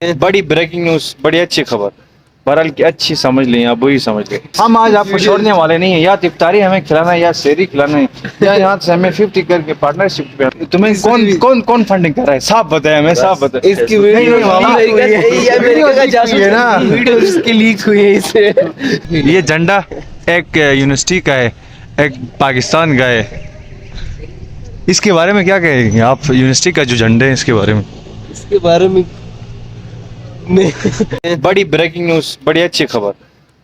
बड़ी breaking news, बड़ी अच्छी खबर। बहरहाल की अच्छी समझ लें या बुरी समझ लें, हम आज आपको छोड़ने वाले नहीं है। या इफ्तारी हमें खिलाना है या सेहरी खिलाना है, या यहाँ से हमें 50 करके पार्टनरशिप पे। तुम्हें कौन फंडिंग कर रहा है? साफ बताया, हमें साफ बताया। इसकी वीडियो लीक हुई है इससे। ये झंडा एक यूनिवर्सिटी का है, एक पाकिस्तान का है। इसके बारे में क्या कहेंगे आप? यूनिवर्सिटी का जो झंडे है इसके बारे में। इसके बारे में बड़ी ब्रेकिंग न्यूज, बड़ी अच्छी खबर।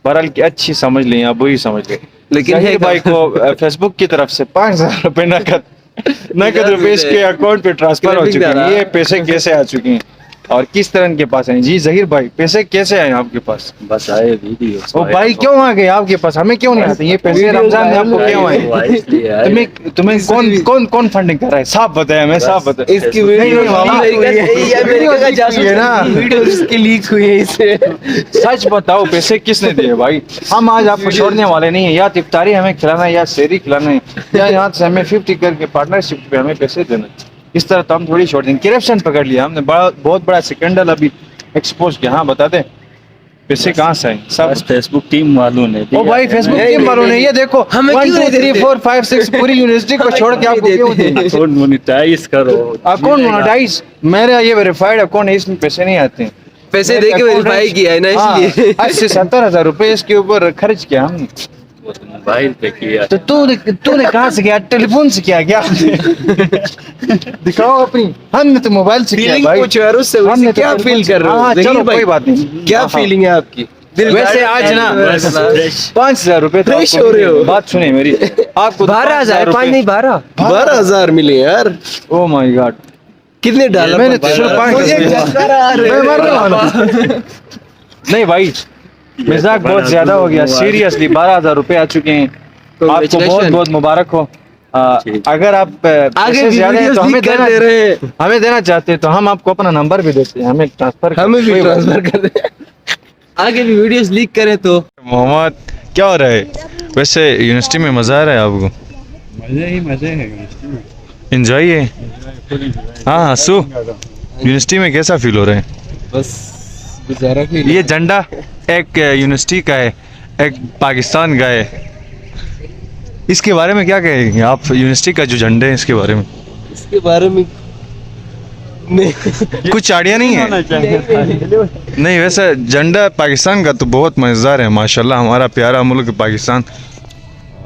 बहरहाल की अच्छी समझ लें या बुरी समझ लें, लेकिन जहीर भाई को फेसबुक की तरफ से 5000 रुपए नकद रुपए इसके अकाउंट पे ट्रांसफर हो चुके हैं। ये पैसे कैसे आ चुके हैं और किस तरह के पास हैं? जी जहीर भाई, पैसे कैसे आए आपके पास? बस आए वीडियो। ओ भाई, क्यों आ गए आपके पास? हमें क्यों नहीं आते ये पैसे? रमजान में आपको क्यों आए? तुम्हें कौन फंडिंग कर रहा है? साफ बताया, हमें साफ बताया। इसकी वीडियो लीक हुई है इससे। सच बताओ, पैसे किसने दिए भाई? हम आज आपको छोड़ने वाले नहीं है। या इफ्तारी हमें खिलाना है या सेहरी खिलाना है, या यहाँ से हमें 50 करके पार्टनरशिप पे हमें पैसे देना है। इस तरह तो हम थोड़ी छोड़ देंगे। करप्शन पकड़ लिया हमने, बहुत बड़ा स्कैंडल अभी एक्सपोज किया। हाँ बता दे, पैसे कहाँ से आए? सब फेसबुक टीम वालों ने। ओ भाई, फेसबुक टीम वालों ने। ये देखो, हमें 1 क्यों 2 3 4 5 6 पूरी यूनिवर्सिटी को छोड़ के आपको क्यों दें? अकाउंट मोनेटाइज करो। Account monetise? मेरा ये वेरीफाइड अकाउंट है, इसमें पैसे नहीं आते हैं। पैसे दे के वेरीफाई किया है ना, इसलिए 80-70 हजार रुपए इसके ऊपर खर्च किया हमने। मोबाइल पे किया। तो तूने कहाँ से किया? टेलीफोन से किया क्या? दिखाओ अपनी। हमने तो मोबाइल से किया फीलिंग भाई। पूछो यार उससे, हमने तो क्या फील कर रहे हो? हाँ, जहीर चलो भाई, कोई बात नहीं। क्या हाँ, फीलिंग है आपकी? वैसे आज ना 5000 रुपए फ्रेश हो रहे हो। बात सुने मेरी। आपको 12,000 5 नहीं 12,000 मिले यार। ओ माय गॉड, कितने डॉलर? मैंने तो सिर्फ 5 मैं मरने वाला हूं। नहीं भाई, मजाक बहुत ज्यादा हो गया। सीरियसली 12,000 रुपए आ चुके हैं। आपको बहुत बहुत मुबारक हो। अगर आप पैसे ज्यादा हैं तो हमें देना चाहते हैं तो हम आपको अपना नंबर भी देते हैं, हमें ट्रांसफर कर दे। आगे भी वीडियोस लीक करें तो। मोहम्मद, क्या हो रहा है? वैसे यूनिवर्सिटी में मजा आ रहा है आपको? मजे है। एंजॉय है? हाँ हंसू, यूनिवर्सिटी में कैसा फील हो रहा है? बस गुजारा फील। ये झंडा एक यूनिवर्सिटी का है, एक पाकिस्तान का है। इसके बारे में क्या कहेंगे आप? यूनिवर्सिटी का जो झंडे है इसके बारे में। इसके बारे में कुछ आइडिया नहीं है? नहीं, वैसे झंडा पाकिस्तान का तो बहुत मजेदार है माशाल्लाह, हमारा प्यारा मुल्क पाकिस्तान।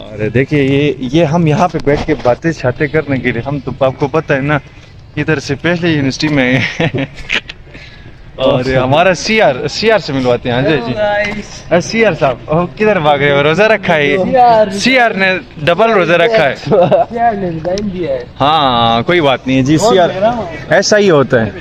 और देखिए ये हम यहाँ पे बैठ के बातें छाते करने के लिए, हम तो आपको पता है ना, इधर से पहले यूनिवर्सिटी में और हमारा सीआर से मिलवाते हैं। अजय जी, सीआर साहब किधर भाग रहे हो? रोजा रखा है सीआर ने, डबल रोजा रखा है। हाँ कोई बात नहीं है जी, सीआर ऐसा ही होता है।